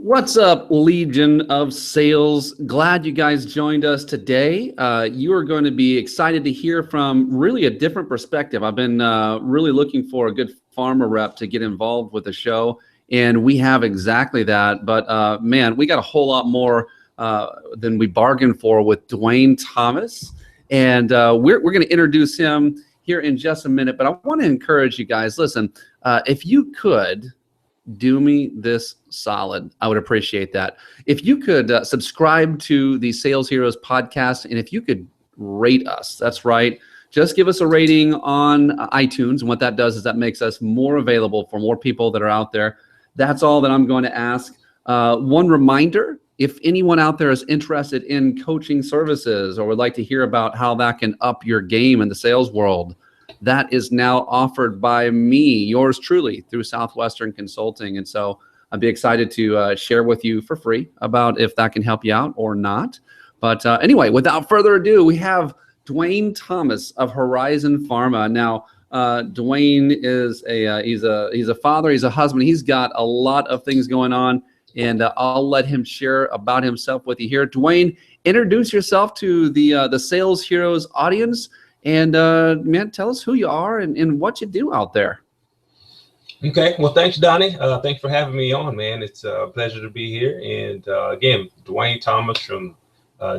What's up, Legion of Sales? Glad you guys joined us today. You are going to be excited to hear from really a different perspective. I've been really looking for a good pharma rep to get involved with the show, and we have exactly that. But man, we got a whole lot more than we bargained for with Dwayne Thomas, and we're going to introduce him here in just a minute. But I want to encourage you guys, listen, if you could do me this solid, I would appreciate that. If you could subscribe to the Sales Heroes podcast, and if you could rate us, that's right. Just give us a rating on iTunes. And what that does is that makes us more available for more people that are out there. That's all that I'm going to ask. One reminder, if anyone out there is interested in coaching services or would like to hear about how that can up your game in the sales world, that is now offered by me, yours truly, through Southwestern Consulting. And so I'd be excited to share with you for free about if that can help you out or not. But anyway, without further ado, we have Dwayne Thomas of Horizon Pharma. Now, Dwayne is he's a father, he's a husband, he's got a lot of things going on, and I'll let him share about himself with you here. Dwayne, introduce yourself to the Sales Heroes audience. And man, tell us who you are and what you do out there. Okay, well, thanks, Donnie. Thanks for having me on, man. It's a pleasure to be here. And again, Dwayne Thomas from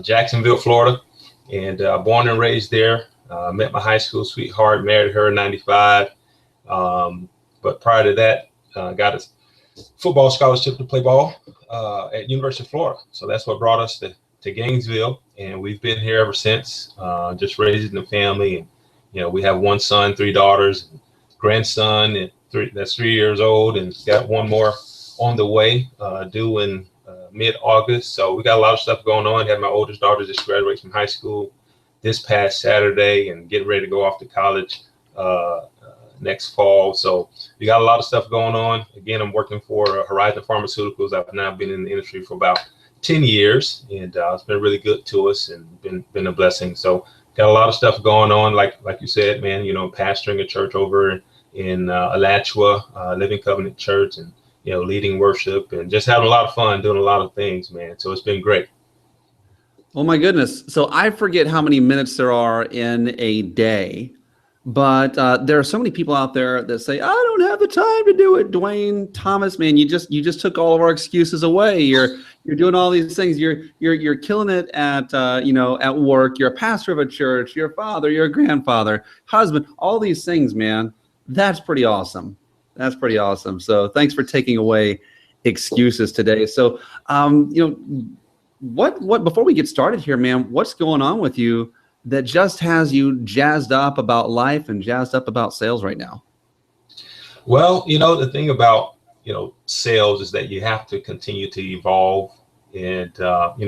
Jacksonville, Florida, and born and raised there. Met my high school sweetheart, married her in '95. But prior to that, got a football scholarship to play ball at University of Florida. So that's what brought us to Gainesville, and we've been here ever since, just raising the family. And you know, we have one son, 3 daughters, grandson, and that's 3 years old, and got one more on the way, due in mid-August. So we got a lot of stuff going on. Had my oldest daughter just graduate from high school this past Saturday and getting ready to go off to college next fall. So we got a lot of stuff going on. Again, I'm working for Horizon Pharmaceuticals. I've now been in the industry for about 10 years, and it's been really good to us and been a blessing. So got a lot of stuff going on, like you said, man. You know, pastoring a church over in Alachua, Living Covenant Church, and you know, leading worship and just having a lot of fun doing a lot of things, man. So it's been great. Oh my goodness! So I forget how many minutes there are in a day. But there are so many people out there that say, I don't have the time to do it. Dwayne Thomas, man, you just took all of our excuses away. You're doing all these things. You're killing it at at work. You're a pastor of a church. You're a father. You're a grandfather, husband. All these things, man. That's pretty awesome. That's pretty awesome. So thanks for taking away excuses today. So what before we get started here, man, what's going on with you that just has you jazzed up about life and jazzed up about sales right now? Well, you know, the thing about, sales is that you have to continue to evolve and,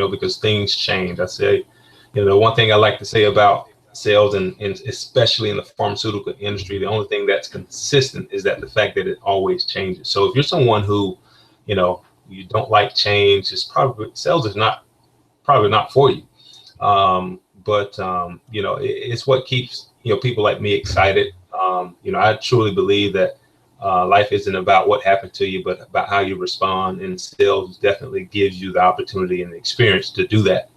because things change. I say, one thing I like to say about sales and especially in the pharmaceutical industry, the only thing that's consistent is that the fact that it always changes. So if you're someone who, you don't like change, sales is probably not for you. But it's what keeps, people like me excited. I truly believe that life isn't about what happened to you, but about how you respond. And sales definitely gives you the opportunity and the experience to do that.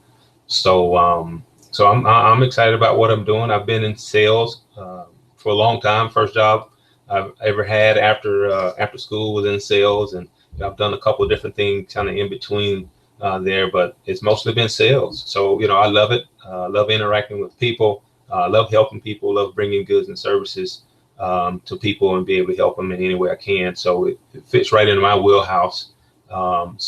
So I'm excited about what I'm doing. I've been in sales for a long time. First job I've ever had after school was in sales, and I've done a couple of different things kind of in between there, but it's mostly been sales. So, I love it. Love interacting with people, love helping people, love bringing goods and services to people and be able to help them in any way I can. So it fits right into my wheelhouse. And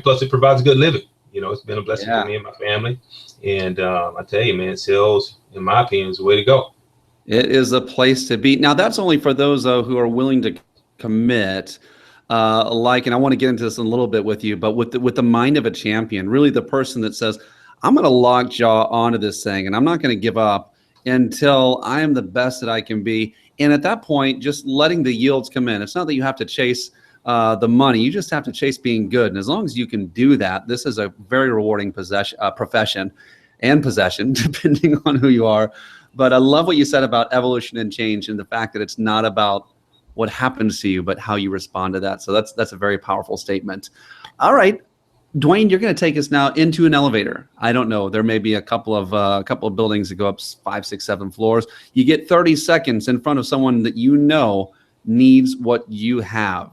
plus it provides good living. It's been a blessing for me and my family. And I tell you, man, sales, in my opinion, is the way to go. It is a place to be. Now, that's only for those, though, who are willing to commit. And I want to get into this in a little bit with you, but with the mind of a champion, really the person that says, I'm going to lockjaw onto this thing and I'm not going to give up until I am the best that I can be. And at that point, just letting the yields come in. It's not that you have to chase the money. You just have to chase being good. And as long as you can do that, this is a very rewarding profession and possession, depending on who you are. But I love what you said about evolution and change and the fact that it's not about what happens to you, but how you respond to that. So that's a very powerful statement. All right, Dwayne, you're going to take us now into an elevator. I don't know. There may be a couple of buildings that go up 5, 6, 7 floors. You get 30 seconds in front of someone that you know needs what you have.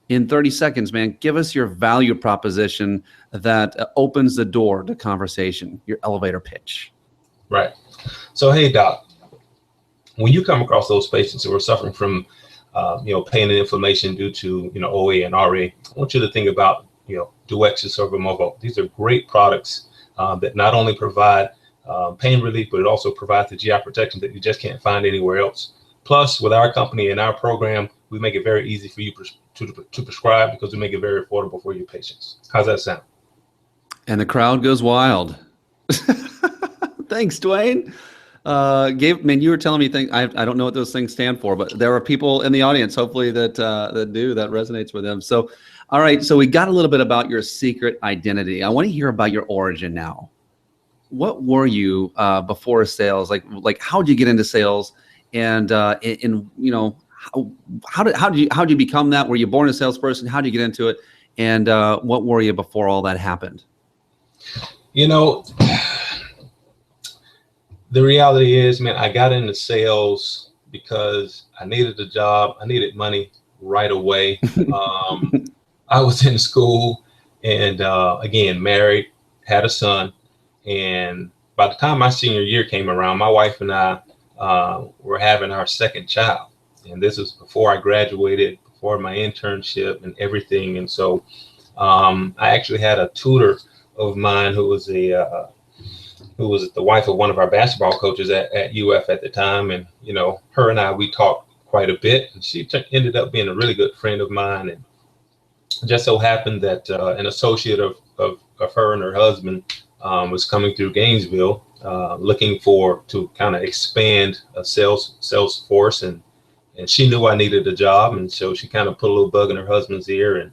In 30 seconds, man, give us your value proposition that opens the door to conversation, your elevator pitch. Right. So, hey, Doc, when you come across those patients who are suffering from, pain and inflammation due to, OA and RA, I want you to think about, Duexis or Vimovo. These are great products that not only provide pain relief, but it also provides the GI protection that you just can't find anywhere else. Plus, with our company and our program, we make it very easy for you to prescribe because we make it very affordable for your patients. How's that sound? And the crowd goes wild. Thanks, Dwayne. Gabe, man, you were telling me things. I don't know what those things stand for, but there are people in the audience, hopefully that resonates with them. So, all right. So we got a little bit about your secret identity. I want to hear about your origin now. What were you before sales? Like how'd you get into sales? And how did you become that? Were you born a salesperson? How did you get into it? And what were you before all that happened? The reality is, man, I got into sales because I needed a job. I needed money right away. I was in school and, again, married, had a son. And by the time my senior year came around, my wife and I were having our second child. And this was before I graduated, before my internship and everything. And so I actually had a tutor of mine who was the wife of one of our basketball coaches at UF at the time. And, her and I, we talked quite a bit. And she ended up being a really good friend of mine. And just so happened that an associate of her and her husband was coming through Gainesville looking to kind of expand a sales force. And she knew I needed a job. And so she kind of put a little bug in her husband's ear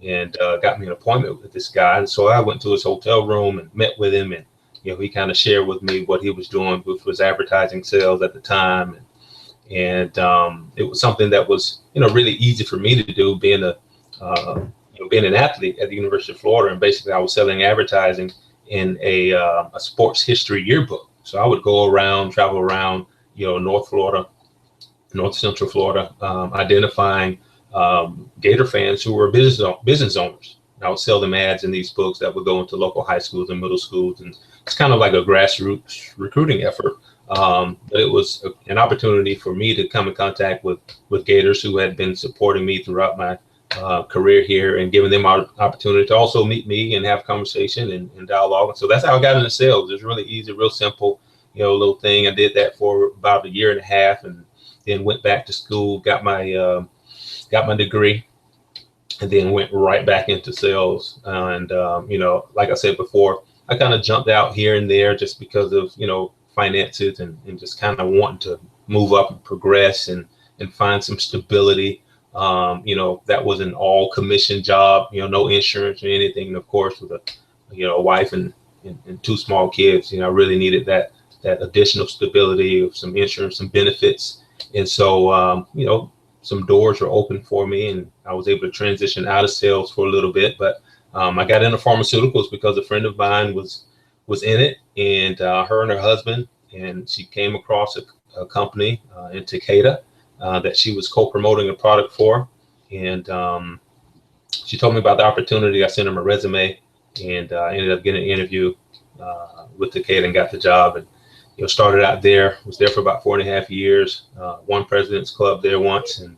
and got me an appointment with this guy. And so I went to his hotel room and met with him. And he kind of shared with me what he was doing, which was advertising sales at the time. And it was something that was, really easy for me to do, being an athlete at the University of Florida. And basically I was selling advertising in a sports history yearbook. So I would travel around, North Florida, North Central Florida, identifying Gator fans who were business owners. And I would sell them ads in these books that would go into local high schools and middle schools. And it's kind of like a grassroots recruiting effort. But it was an opportunity for me to come in contact with Gators who had been supporting me throughout my career here, and giving them an opportunity to also meet me and have conversation and dialogue. And so that's how I got into sales. It's really easy, real simple, little thing. I did that for about a year and a half, and then went back to school, got my degree, and then went right back into sales. And like I said before, I kind of jumped out here and there just because of finances and just kind of wanting to move up and progress and find some stability. That was an all commission job, no insurance or anything. And of course, with a wife and 2 small kids, I really needed that additional stability of some insurance, some benefits. And so, some doors were open for me, and I was able to transition out of sales for a little bit. But I got into pharmaceuticals because a friend of mine was in it, and her and her husband, and she came across a company in Takeda that she was co-promoting a product for. And she told me about the opportunity. I sent her my resume, and I ended up getting an interview with Takeda and got the job. And started out there, was there for about 4.5 years, won President's Club there once, and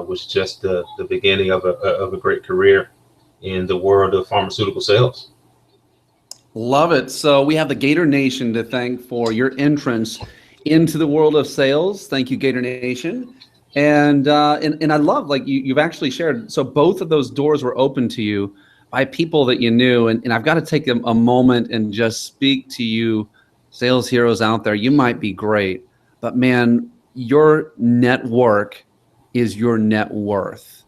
was just the beginning of a great career in the world of pharmaceutical sales. Love it. So we have the Gator Nation to thank for your entrance into the world of sales. Thank you, Gator Nation. And I love, like, you've actually shared. So both of those doors were open to you by people that you knew. And I've got to take a moment and just speak to you, sales heroes out there. You might be great, but man, your network is your net worth.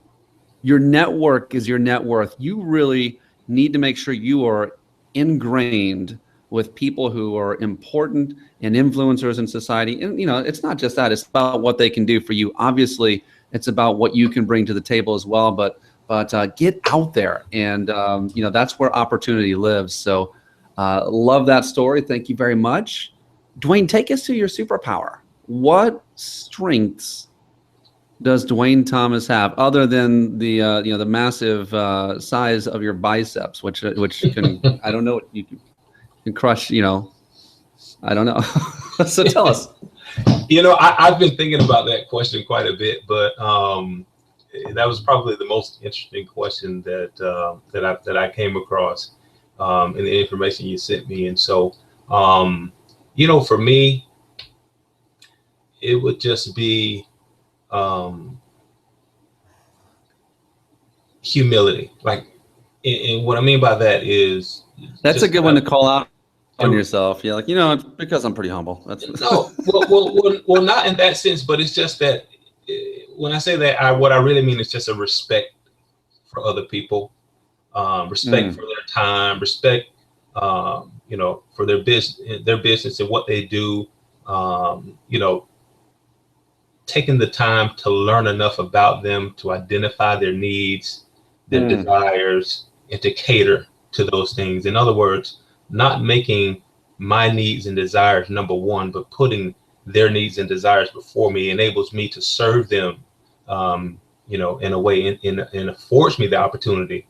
Your network is your net worth. You really need to make sure you are ingrained with people who are important and influencers in society. And, it's not just that, it's about what they can do for you. Obviously, it's about what you can bring to the table as well, but get out there. And, that's where opportunity lives. So love that story. Thank you very much. Dwayne, take us to your superpower. What strengths does Dwayne Thomas have, other than the massive size of your biceps, which can I don't know, you can crush, I don't know. So tell us. I've been thinking about that question quite a bit, but that was probably the most interesting question that I came across in the information you sent me. And so, for me, it would just be humility. Like, and what I mean by that is that's a good one to call out on yourself. Yeah, like, it's because I'm pretty humble. That's no, well, not in that sense, but it's just that when I say that, what I really mean is just a respect for other people, respect for their time, respect, for their business and what they do. Taking the time to learn enough about them to identify their needs, their desires, and to cater to those things. In other words, not making my needs and desires number one, but putting their needs and desires before me enables me to serve them, in a way, and affords me the opportunity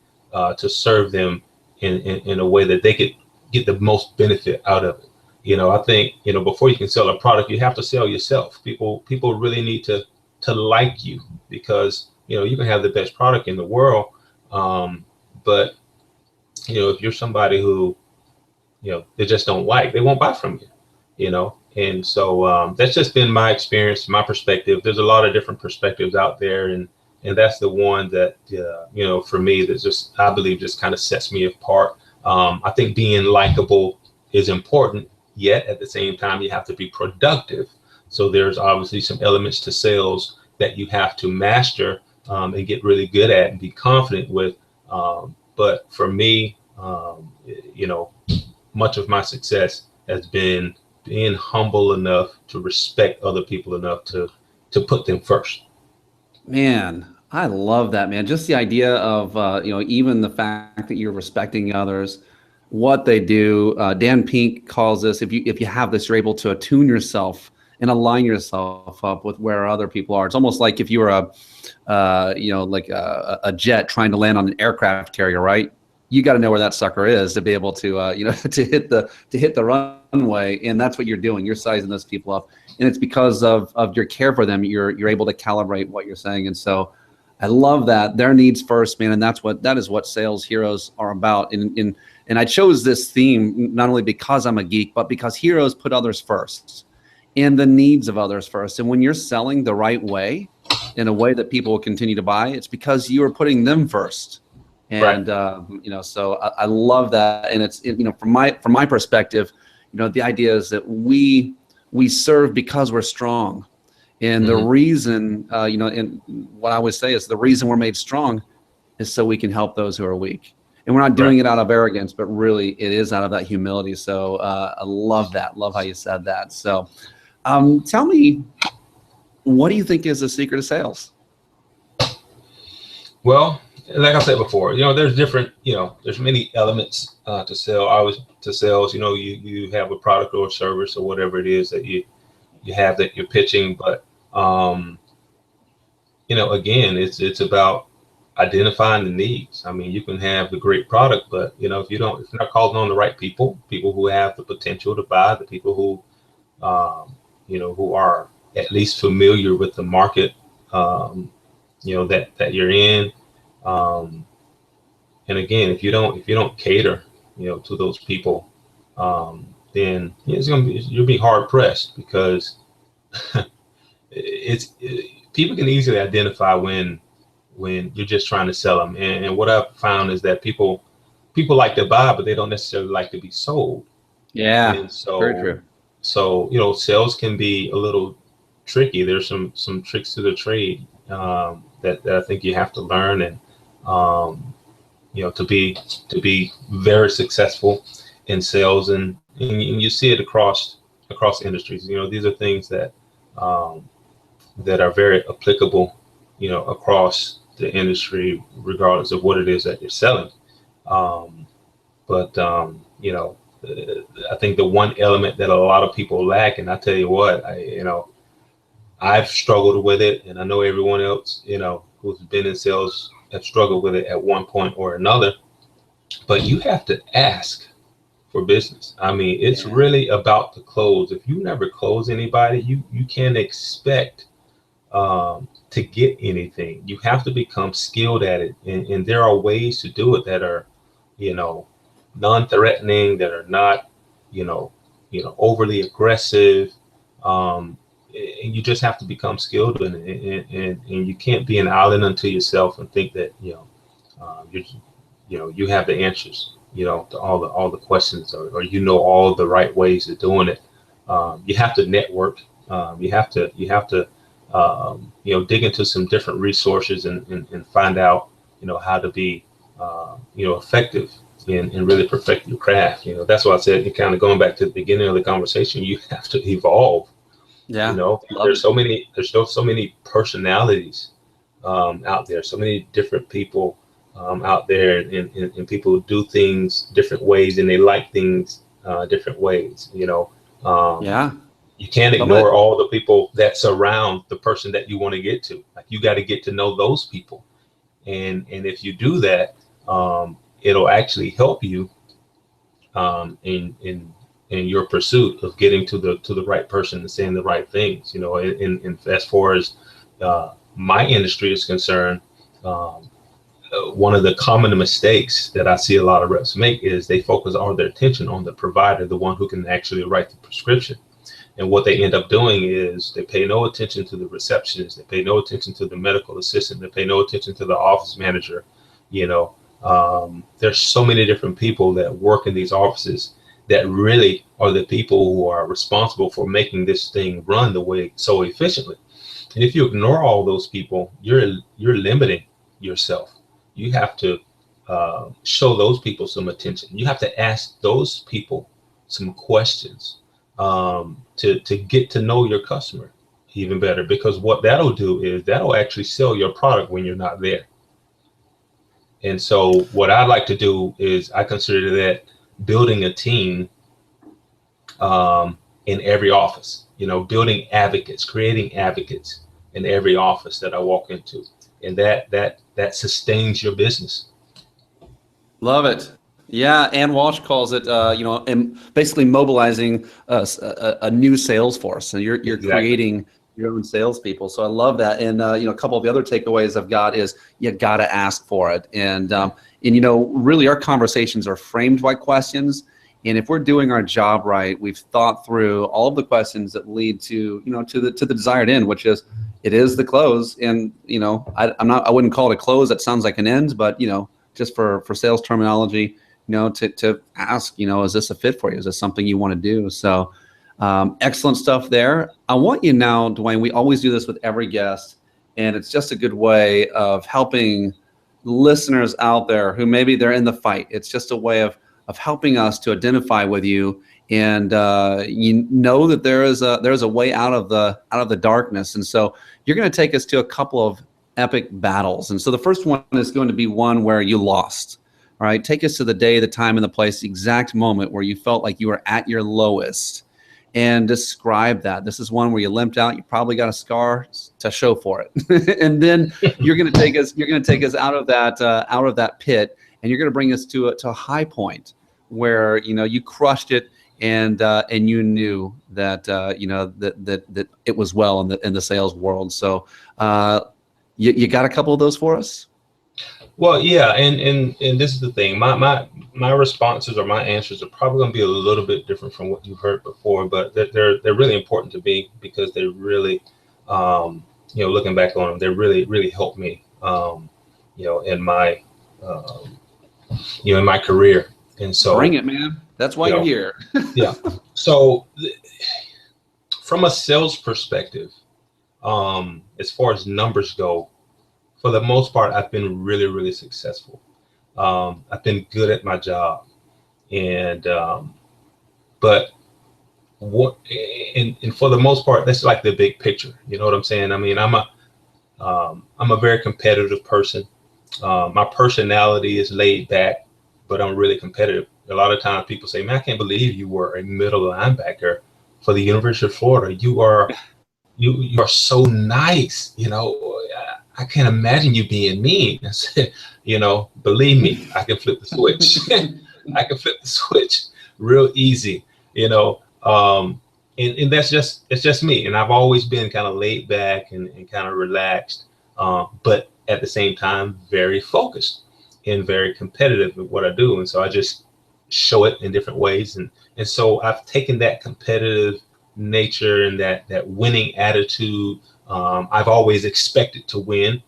to serve them in a way that they could get the most benefit out of it. I think, before you can sell a product, you have to sell yourself. People really need to like you, because, you can have the best product in the world. But, if you're somebody who, they just don't like, they won't buy from you, And so that's just been my experience, my perspective. There's a lot of different perspectives out there. And that's the one that, for me, that just, I believe, just kind of sets me apart. I think being likable is important. Yet at the same time, you have to be productive. So there's obviously some elements to sales that you have to master and get really good at and be confident with. But for me, much of my success has been being humble enough to respect other people enough to put them first. Man, I love that, man. Just the idea of, even the fact that you're respecting others, what they do. Dan Pink calls this, if you have this, you're able to attune yourself and align yourself up with where other people are. It's almost like if you were a jet trying to land on an aircraft carrier, right? You got to know where that sucker is to be able to to hit the runway, and that's what you're doing. You're sizing those people up, and it's because of your care for them. You're able to calibrate what you're saying, and so I love that. Their needs first, man, and that is what sales heroes are about. And I chose this theme not only because I'm a geek, but because heroes put others first and the needs of others first. And when you're selling the right way, in a way that people will continue to buy, it's because you are putting them first. And, right. So I love that. And it's, from my perspective, the idea is that we serve because we're strong. And the reason, and what I always say is the reason we're made strong is so we can help those who are weak. And we're not doing it out of arrogance, but really it is out of that humility. So I love that. Love how you said that. So tell me, what do you think is the secret of sales? Well, like I said before, there's different, there's many elements to sales. You have a product or a service or whatever it is that you have that you're pitching. But, again, it's about identifying the needs. I mean, you can have the great product, but if you're not calling on the right people who have the potential to buy, the people who who are at least familiar with the market that you're in, and again, if you don't cater to those people, then you'll be hard pressed, because people can easily identify when you're just trying to sell them. And what I've found is that people like to buy, but they don't necessarily like to be sold. Yeah, and so, very true. So, sales can be a little tricky. There's some tricks to the trade that I think you have to learn, and to be very successful in sales. And and you see it across industries. These are things that that are very applicable, across the industry, regardless of what it is that you're selling. But I think the one element that a lot of people lack, and I tell you what, I've struggled with it, and I know everyone else, who's been in sales have struggled with it at one point or another. But you have to ask for business. I mean, it's really about the close. If you never close anybody, you can't expect to get anything. You have to become skilled at it, and there are ways to do it that are, non-threatening, that are not, overly aggressive. And you just have to become skilled in it, and you can't be an island unto yourself and think that you have the answers, to all the questions, or all the right ways of doing it. You have to network. You have to dig into some different resources and find out how to be effective and really perfect your craft. That's why I said, kind of going back to the beginning of the conversation, you have to evolve. Yeah. There's so many personalities out there, so many different people out there, and people do things different ways, and they like things different ways. You can't ignore all the people that surround the person that you want to get to. Like, you got to get to know those people, and if you do that, it'll actually help you in your pursuit of getting to the right person and saying the right things. And as far as my industry is concerned, one of the common mistakes that I see a lot of reps make is they focus all their attention on the provider, the one who can actually write the prescription. And what they end up doing is they pay no attention to the receptionist, they pay no attention to the medical assistant, they pay no attention to the office manager. There's so many different people that work in these offices that really are the people who are responsible for making this thing run the way so efficiently. And if you ignore all those people, you're limiting yourself. You have to show those people some attention. You have to ask those people some questions to get to know your customer even better, because what that'll do is that'll actually sell your product when you're not there. And so what I like to do is I consider that building a team in every office, building advocates, creating advocates in every office that I walk into, and that sustains your business. Love it. Yeah, Ann Walsh calls it, basically mobilizing a new sales force. So you're Exactly. creating your own salespeople. So I love that. And a couple of the other takeaways I've got is you got to ask for it. And really our conversations are framed by questions. And if we're doing our job right, we've thought through all of the questions that lead to the desired end, which is the close. And I wouldn't call it a close. That sounds like an end, but just for sales terminology, to ask, is this a fit for you? Is this something you want to do? So excellent stuff there. I want you now, Dwayne, we always do this with every guest, and it's just a good way of helping listeners out there who maybe they're in the fight. It's just a way of helping us to identify with you, and that there is a way out of the darkness. And so you're going to take us to a couple of epic battles. And so the first one is going to be one where you lost. All right, take us to the day, the time, and the place, the exact moment where you felt like you were at your lowest, and describe that. This is one where you limped out. You probably got a scar to show for it, and then you're going to take us out of that pit, and you're going to bring us to a high point where you crushed it, and you knew that that it was well in the sales world. So you got a couple of those for us? Well, yeah, and this is the thing. My responses or my answers are probably going to be a little bit different from what you've heard before, but they're really important to me, because they really, looking back on them, they really helped me, in my, in my career. And so bring it, man. That's why you're here. Yeah. So from a sales perspective, as far as numbers go, for the most part, I've been really, really successful. I've been good at my job, and But what, and for the most part, that's like the big picture. You know what I'm saying? I mean, I'm a very competitive person. My personality is laid back, but I'm really competitive. A lot of times people say, man, I can't believe you were a middle linebacker for the University of Florida. You are so nice. You know, I can't imagine you being mean. I said, you know, believe me, I can flip the switch. I can flip the switch real easy, you know. And that's it's just me. And I've always been kind of laid back and kind of relaxed, but at the same time, very focused and very competitive with what I do. And so I just show it in different ways. And so I've taken that competitive nature and that winning attitude. I've always expected to win.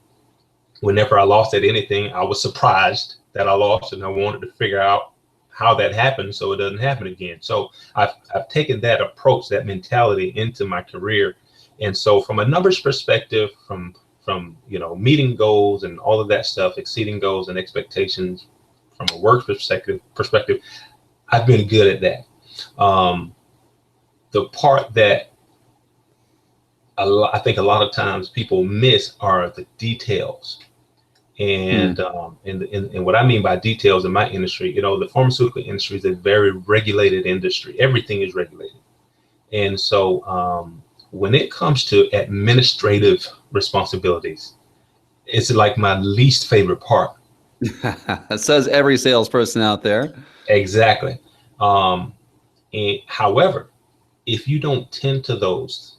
Whenever I lost at anything, I was surprised that I lost, and I wanted to figure out how that happened so it doesn't happen again. So I've taken that approach, that mentality into my career. And so from a numbers perspective, from you know, meeting goals and all of that stuff, exceeding goals and expectations from a work perspective, I've been good at that. The part that I think a lot of times people miss are the details. And and what I mean by details in my industry, you know, the pharmaceutical industry is a very regulated industry. Everything is regulated. And so when it comes to administrative responsibilities, it's like my least favorite part. Says every salesperson out there. Exactly. And however, if you don't tend to those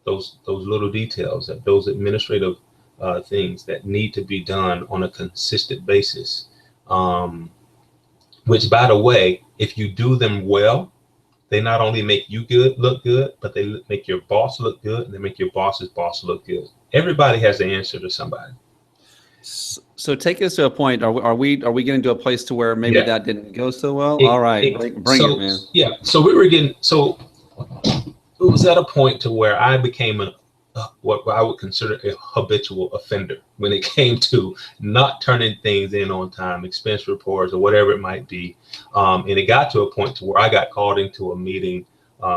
little details, those administrative things that need to be done on a consistent basis, which, by the way, if you do them well, they not only make you look good, but they make your boss look good, and they make your boss's boss look good. Everybody has the answer to somebody. So take us to a point. Are we getting to a place to where maybe that didn't go so well? All right, bring it, man. Yeah. So it was at a point to where I became what I would consider a habitual offender when it came to not turning things in on time, expense reports or whatever it might be. And it got to a point to where I got called into a meeting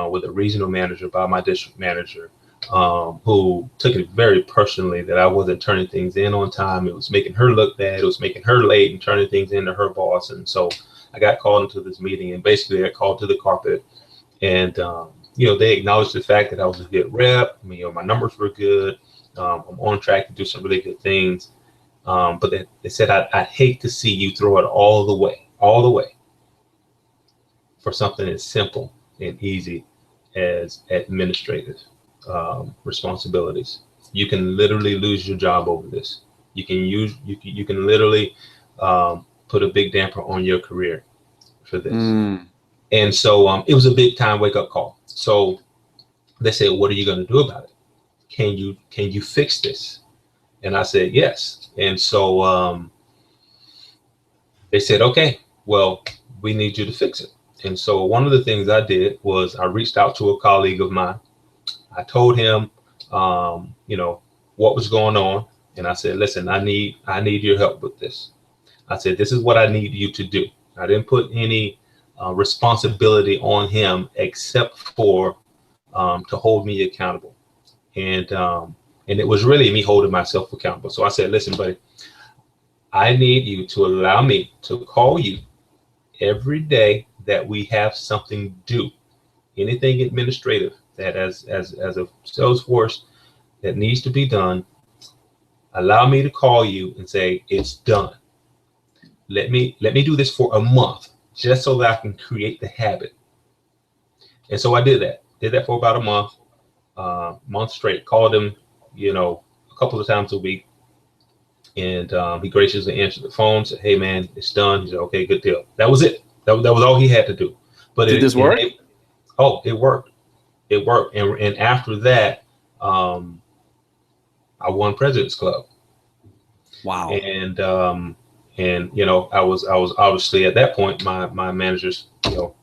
with a regional manager by my district manager, who took it very personally that I wasn't turning things in on time. It was making her look bad. It was making her late and turning things into her boss. And so I got called into this meeting, and basically I got called to the carpet, and you know, they acknowledged the fact that I was a good rep. I mean, you know, my numbers were good. I'm on track to do some really good things. But they said, I'd hate to see you throw it all the way for something as simple and easy as administrative responsibilities. You can literally lose your job over this. You can literally put a big damper on your career for this. And so it was a big time wake up call. So they said, what are you going to do about it? Can you fix this? And I said, yes. And so they said, okay, well, we need you to fix it. And so one of the things I did was I reached out to a colleague of mine. I told him, you know, what was going on. And I said, listen, I need your help with this. I said, this is what I need you to do. I didn't put any responsibility on him except for to hold me accountable. And it was really me holding myself accountable. So I said, listen, buddy, I need you to allow me to call you every day that we have something due, anything administrative that as a sales force that needs to be done. Allow me to call you and say, it's done. Let me do this for a month, just so that I can create the habit. And so I did that for about a month straight. Called him, you know, a couple of times a week. And he graciously answered the phone, said, hey man, it's done. He said, okay, good deal. That was it. That was all he had to do. But did this work? It worked. It worked. And after that, I won President's Club. Wow. And you know, I was obviously at that point my manager's, you know,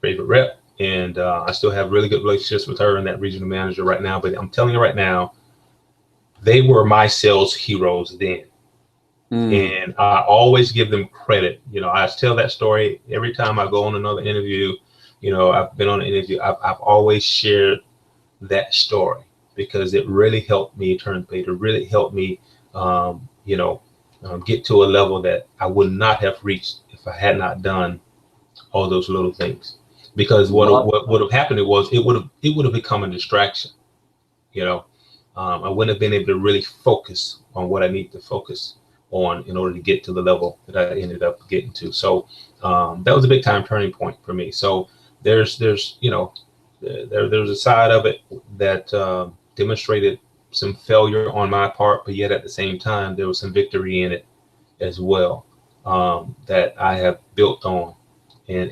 favorite rep, and I still have really good relationships with her and that regional manager right now. But I'm telling you right now, they were my sales heroes then, and I always give them credit. You know, I tell that story every time I go on another interview. I've been on an interview. I've always shared that story because it really helped me turn the page. It really helped me, get to a level that I would not have reached if I had not done all those little things. Because what would have happened was it would have become a distraction. I wouldn't have been able to really focus on what I need to focus on in order to get to the level that I ended up getting to. So that was a big time turning point for me. So there's a side of it that demonstrated some failure on my part, but yet at the same time there was some victory in it as well, that I have built on and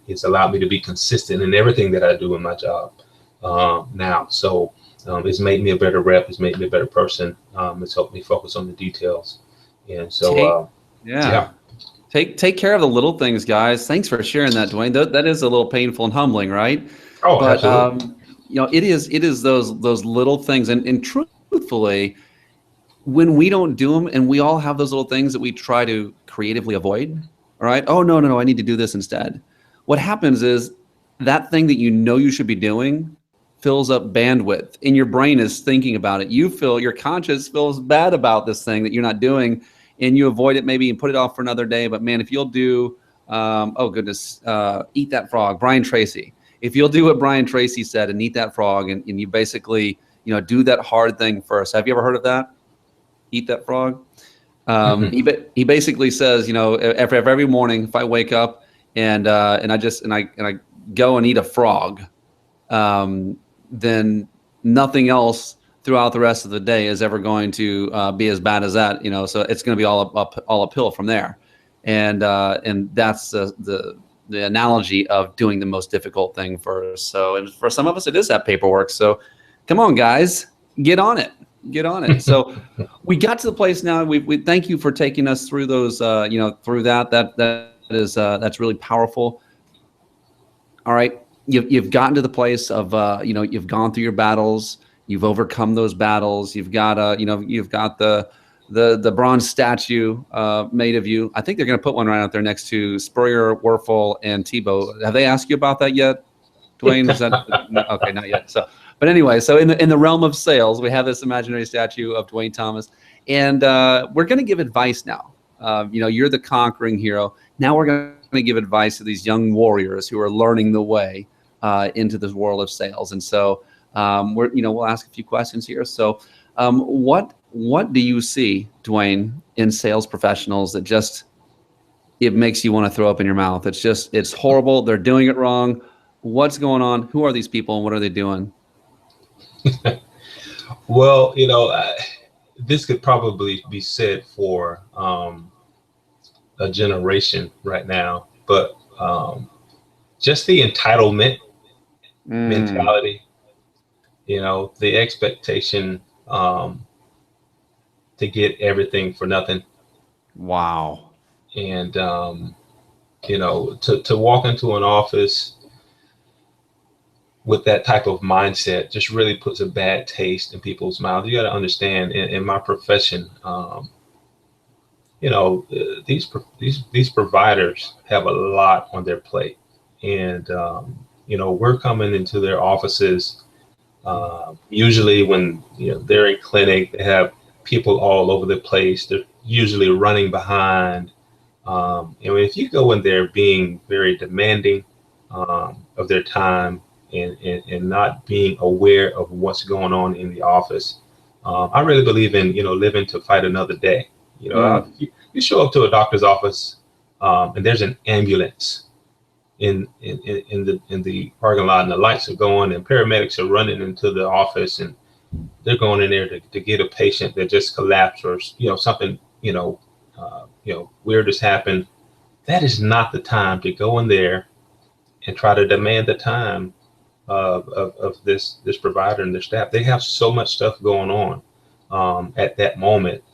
it's allowed me to be consistent in everything that I do in my job now. So it's made me a better rep. It's made me a better person. It's helped me focus on the details. And so, Take care of the little things, guys. Thanks for sharing that, Dwayne. That is a little painful and humbling, right? Oh, but absolutely. It is those little things, and truthfully, when we don't do them, and we all have those little things that we try to creatively avoid. All right. Oh, no, I need to do this instead. What happens is that thing that you should be doing fills up bandwidth, and your brain is thinking about it. Your conscience feels bad about this thing that you're not doing, and you avoid it maybe and put it off for another day. But man, if you'll do, eat that frog, Brian Tracy. If you'll do what Brian Tracy said and eat that frog, and you basically, do that hard thing first. Have you ever heard of that? Eat that frog? He basically says, every morning if I wake up and I go and eat a frog, then nothing else throughout the rest of the day is ever going to be as bad as that. So it's going to be all uphill from there, and that's the analogy of doing the most difficult thing first. So, and for some of us, it is that paperwork. So, come on, guys, get on it. So we got to the place now. We thank you for taking us through those, through that's really powerful. All right. You've gotten to the place of, you've gone through your battles. You've overcome those battles. You've got, you've got the bronze statue made of you. I think they're going to put one right out there next to Spurrier, Werfel, and Tebow. Have they asked you about that yet, Dwayne? Is that no, okay? Not yet. So. But anyway, so in the realm of sales, we have this imaginary statue of Dwayne Thomas, and we're going to give advice now. You're the conquering hero. Now we're going to give advice to these young warriors who are learning the way into this world of sales. And so we'll ask a few questions here. So what do you see, Dwayne, in sales professionals that just it makes you want to throw up in your mouth? It's horrible. They're doing it wrong. What's going on? Who are these people and what are they doing? Well, this could probably be said for a generation right now, but just the entitlement mentality, the expectation to get everything for nothing. Wow. And, to walk into an office with that type of mindset just really puts a bad taste in people's mouths. You got to understand, in my profession, these providers have a lot on their plate, and we're coming into their offices. Usually, when they're in clinic, they have people all over the place. They're usually running behind. If you go in there being very demanding of their time, and not being aware of what's going on in the office. I really believe in, living to fight another day. You show up to a doctor's office and there's an ambulance in the parking lot, and the lights are going and paramedics are running into the office, and they're going in there to get a patient that just collapsed, or, something, weird has happened. That is not the time to go in there and try to demand the time of this provider and their staff. They have so much stuff going on at that moment.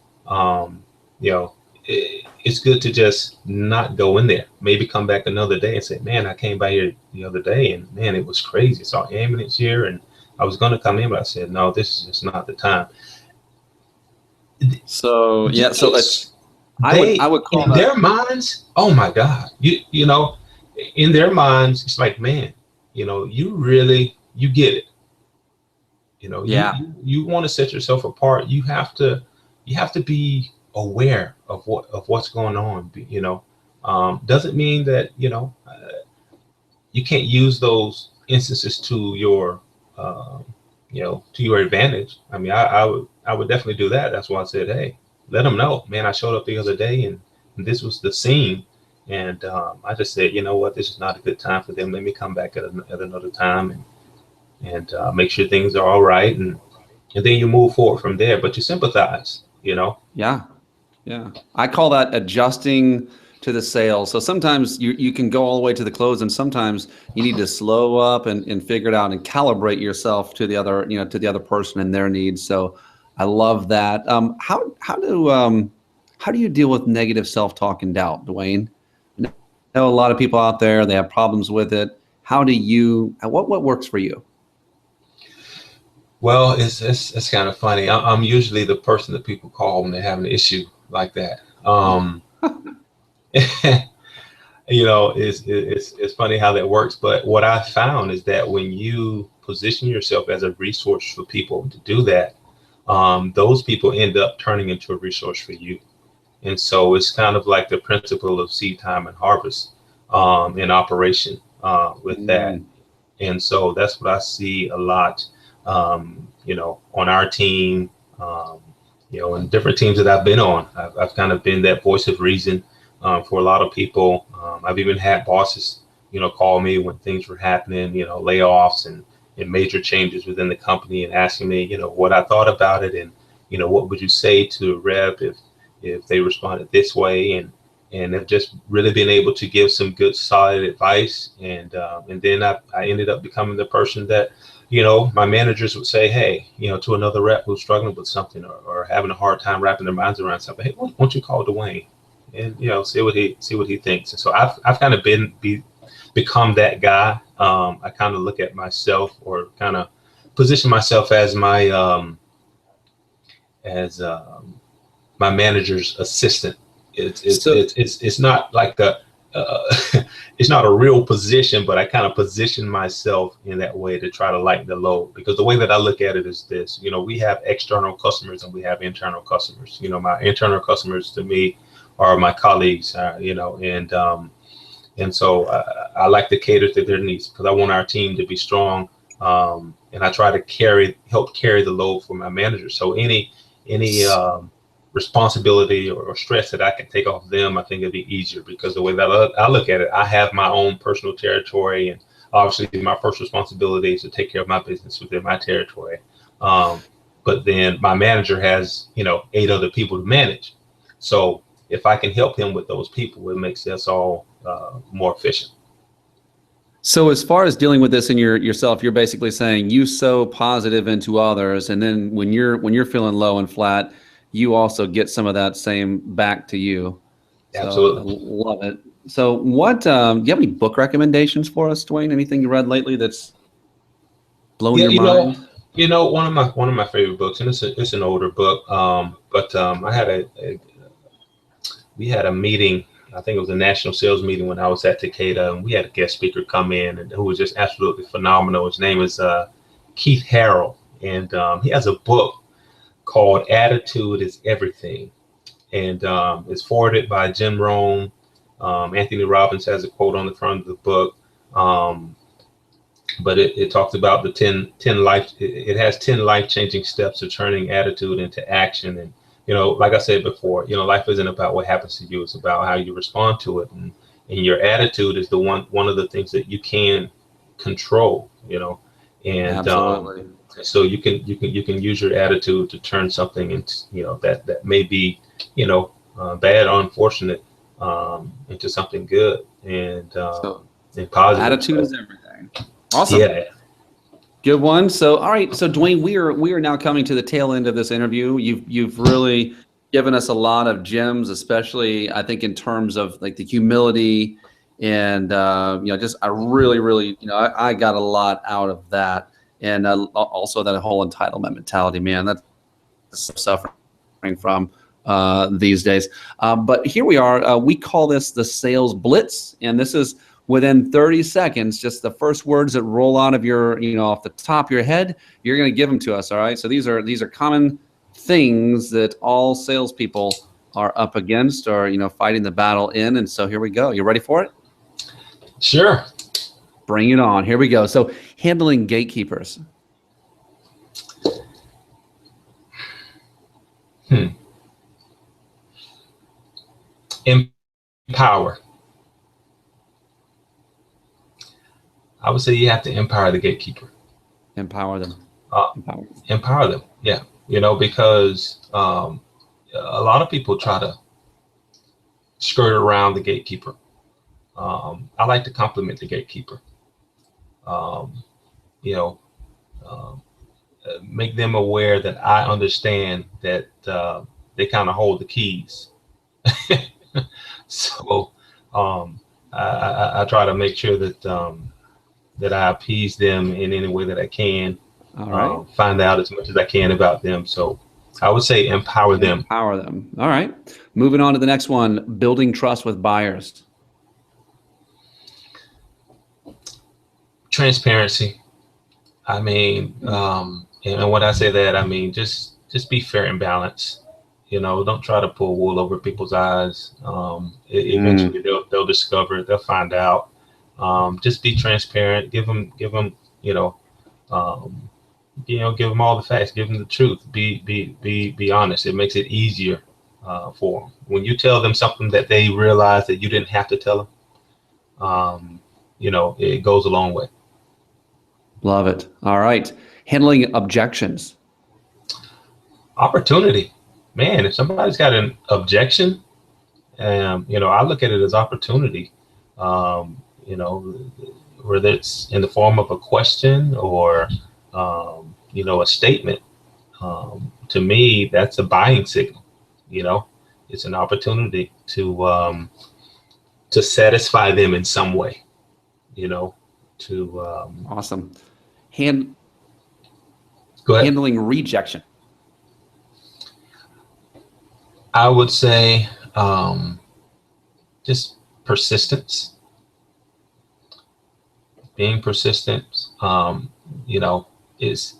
It's good to just not go in there. Maybe come back another day and say, man, I came by here the other day and man, it was crazy. I saw ambulance here and I was going to come in, but I said, no, this is just not the time. So yeah, so I would call in their minds. Oh my God, in their minds, it's like, man, you get it. Yeah. You want to set yourself apart. You have to be aware of what's going on. Doesn't mean that, you can't use those instances to your, to your advantage. I mean, I would definitely do that. That's why I said, hey, let them know, man, I showed up the other day and this was the scene. And I just said, you know what, this is not a good time for them. Let me come back at another time and make sure things are all right. And then you move forward from there, but you sympathize, Yeah. Yeah. I call that adjusting to the sale. So sometimes you can go all the way to the close, and sometimes you need to slow up and figure it out and calibrate yourself to the other, to the other person and their needs. So I love that. How do you deal with negative self-talk and doubt, Dwayne? I know a lot of people out there, they have problems with it. How do you, what works for you? Well, it's kind of funny. I'm usually the person that people call when they have an issue like that. It's funny how that works. But what I found is that when you position yourself as a resource for people to do that, those people end up turning into a resource for you. And so it's kind of like the principle of seed time and harvest in operation with that. And so that's what I see a lot, on our team, and different teams that I've been on. I've kind of been that voice of reason for a lot of people. I've even had bosses, call me when things were happening, layoffs and major changes within the company, and asking me, what I thought about it, and, what would you say to a rep if they responded this way, and have just really been able to give some good, solid advice. And then I ended up becoming the person that, my managers would say, hey, to another rep who's struggling with something or having a hard time wrapping their minds around something, hey, why don't you call Dwayne and, see what he thinks. And so I've kind of become that guy. I kind of look at myself, or kind of position myself as my, my manager's assistant. It's not like it's not a real position, but I kind of position myself in that way to try to lighten the load. Because the way that I look at it is this: we have external customers and we have internal customers. My internal customers to me are my colleagues, and so I like to cater to their needs, because I want our team to be strong, and I try to help carry the load for my managers. So any responsibility or stress that I can take off them, I think it'd be easier, because the way that I look at it, I have my own personal territory, and obviously my first responsibility is to take care of my business within my territory. But then my manager has, 8 other people to manage. So if I can help him with those people, it makes us all more efficient. So as far as dealing with this in yourself, you're basically saying you sow positive into others, and then when you're feeling low and flat, you also get some of that same back to you. Absolutely. So, I love it. So what, do you have any book recommendations for us, Dwayne? Anything you read lately that's blown your mind? One of my favorite books, and it's an older book, but we had a meeting. I think it was a national sales meeting when I was at Takeda, and we had a guest speaker come in and who was just absolutely phenomenal. His name is Keith Harrell, and he has a book called Attitude is Everything. And it's forwarded by Jim Rohn. Anthony Robbins has a quote on the front of the book. But it talks about the 10 life-changing steps of turning attitude into action. And, like I said before, life isn't about what happens to you. It's about how you respond to it. And your attitude is one of the things that you can control, and Absolutely. So you can use your attitude to turn something into, that may be, bad or unfortunate, into something good and positive. Attitude is everything. Awesome. Yeah. Good one. So, all right. So Dwayne, we are now coming to the tail end of this interview. You've really given us a lot of gems, especially I think in terms of like the humility and, just I really, I got a lot out of that. And also that whole entitlement mentality, man, that's suffering from these days. But here we are. We call this the sales blitz. And this is within 30 seconds, just the first words that roll out of your, off the top of your head, you're going to give them to us. All right. So these are common things that all salespeople are up against, or, fighting the battle in. And so here we go. You ready for it? Sure. Bring it on. Here we go. So handling gatekeepers. Empower. I would say you have to empower the gatekeeper. Empower them. Empower them. Yeah. Because a lot of people try to skirt around the gatekeeper. I like to compliment the gatekeeper. Make them aware that I understand that they kind of hold the keys. So I try to make sure that that I appease them in any way that I can. All right. Find out as much as I can about them. So I would say empower them. Empower them. All right. Moving on to the next one, building trust with buyers. Transparency. I mean, and when I say that, I mean, just be fair and balanced. Don't try to pull wool over people's eyes. Eventually they'll discover it. They'll find out. Just be transparent. Give them, give them all the facts. Give them the truth. Be honest. It makes it easier for them. When you tell them something that they realize that you didn't have to tell them, it goes a long way. Love it. All right. Handling objections. Opportunity. Man, if somebody's got an objection, I look at it as opportunity. Whether it's in the form of a question or, a statement. To me, that's a buying signal. It's an opportunity to satisfy them in some way. Awesome. Go ahead. Handling rejection. I would say just persistence. Being persistent, is,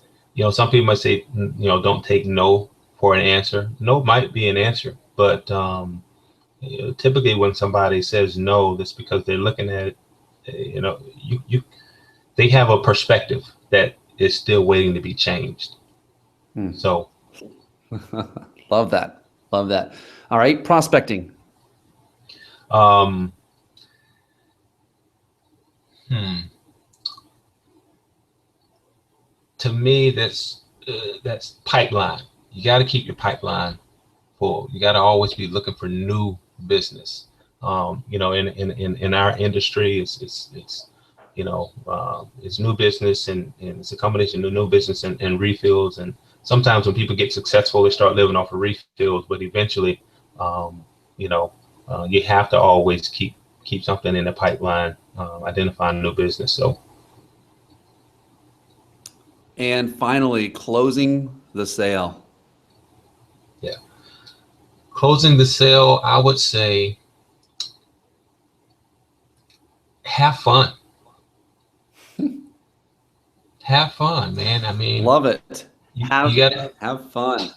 some people might say, don't take no for an answer. No might be an answer, but typically when somebody says no, that's because they're looking at it. They have a perspective that is still waiting to be changed. So, love that. Love that. All right, prospecting. To me, that's pipeline. You got to keep your pipeline full. You got to always be looking for new business. In our industry, it's new business and it's a combination of new business and refills. And sometimes when people get successful, they start living off of refills. But eventually, you have to always keep something in the pipeline, identifying new business. So. And finally, closing the sale. Yeah. Closing the sale, I would say have fun. Have fun, man. I mean, love it. You gotta have fun.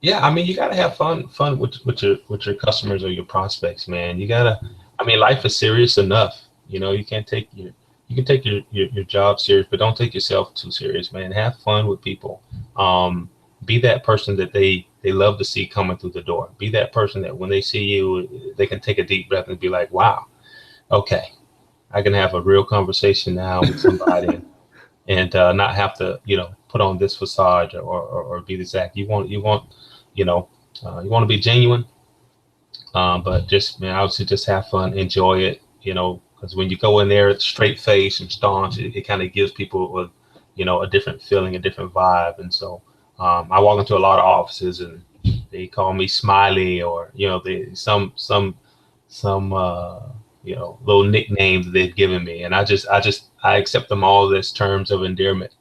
Yeah, I mean, you gotta have fun with your customers or your prospects, man. Life is serious enough. You can take your job serious, but don't take yourself too serious, man. Have fun with people. Be that person that they love to see coming through the door. Be that person that when they see you, they can take a deep breath and be like, wow, okay, I can have a real conversation now with somebody and not have to, put on this facade or be this act. You want to be genuine, but just, man, I would say just have fun, enjoy it, because when you go in there straight face and staunch, it kind of gives people a different feeling, a different vibe. And so I walk into a lot of offices and they call me Smiley, or some little nicknames that they've given me, and I accept them all as terms of endearment.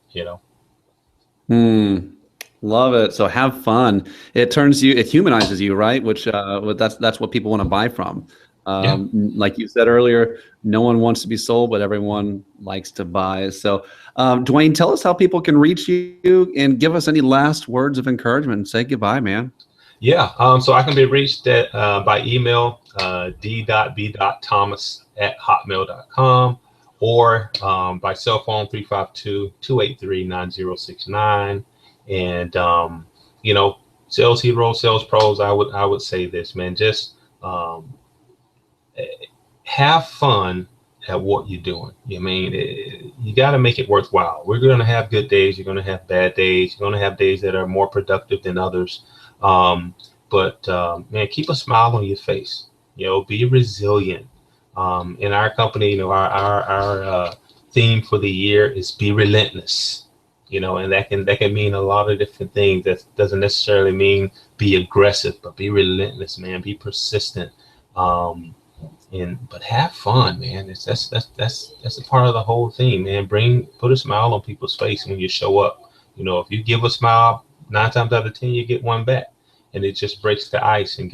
Love it. So have fun. It humanizes you, right? Which that's what people want to buy from. Yeah. Like you said earlier, no one wants to be sold, but everyone likes to buy. So, Dwayne, tell us how people can reach you and give us any last words of encouragement and say goodbye, man. Yeah. So I can be reached at by email, d.b.thomas@hotmail.com, or by cell phone 352-283-9069. And sales heroes, sales pros, I would say this, man, just have fun at what you're doing. You got to make it worthwhile. We're going to have good days. You're going to have bad days. You're going to have days that are more productive than others. But man, keep a smile on your face. Be resilient. In our company, our theme for the year is be relentless. And that can mean a lot of different things. That doesn't necessarily mean be aggressive, but be relentless, man. Be persistent. But have fun, man. That's a part of the whole thing, man. Put a smile on people's face when you show up. If you give a smile, 9 times out of 10 you get one back, and it just breaks the ice and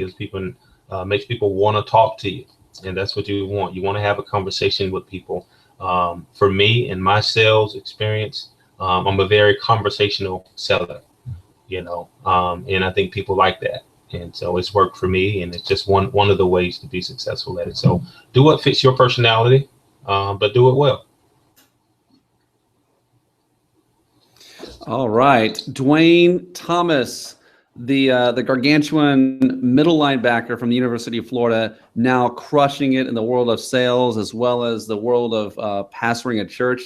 makes people want to talk to you. And that's what you want. You want to have a conversation with people. For me, in my sales experience, I'm a very conversational seller, and I think people like that. And so it's worked for me, and it's just one of the ways to be successful at it. So do what fits your personality, but do it well. All right, Dwayne Thomas, the gargantuan middle linebacker from the University of Florida, now crushing it in the world of sales as well as the world of pastoring a church,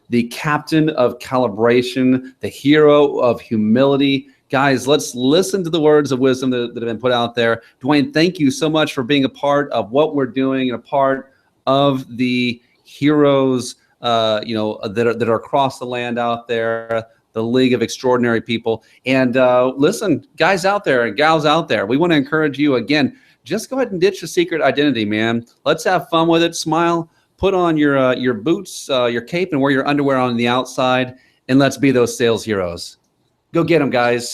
the captain of calibration, the hero of humility. Guys, let's listen to the words of wisdom that have been put out there. Dwayne, thank you so much for being a part of what we're doing and a part of the heroes, that are across the land out there, the League of Extraordinary People. And listen, guys out there and gals out there, we want to encourage you again. Just go ahead and ditch the secret identity, man. Let's have fun with it. Smile. Put on your boots, your cape, and wear your underwear on the outside, and let's be those sales heroes. Go get them, guys.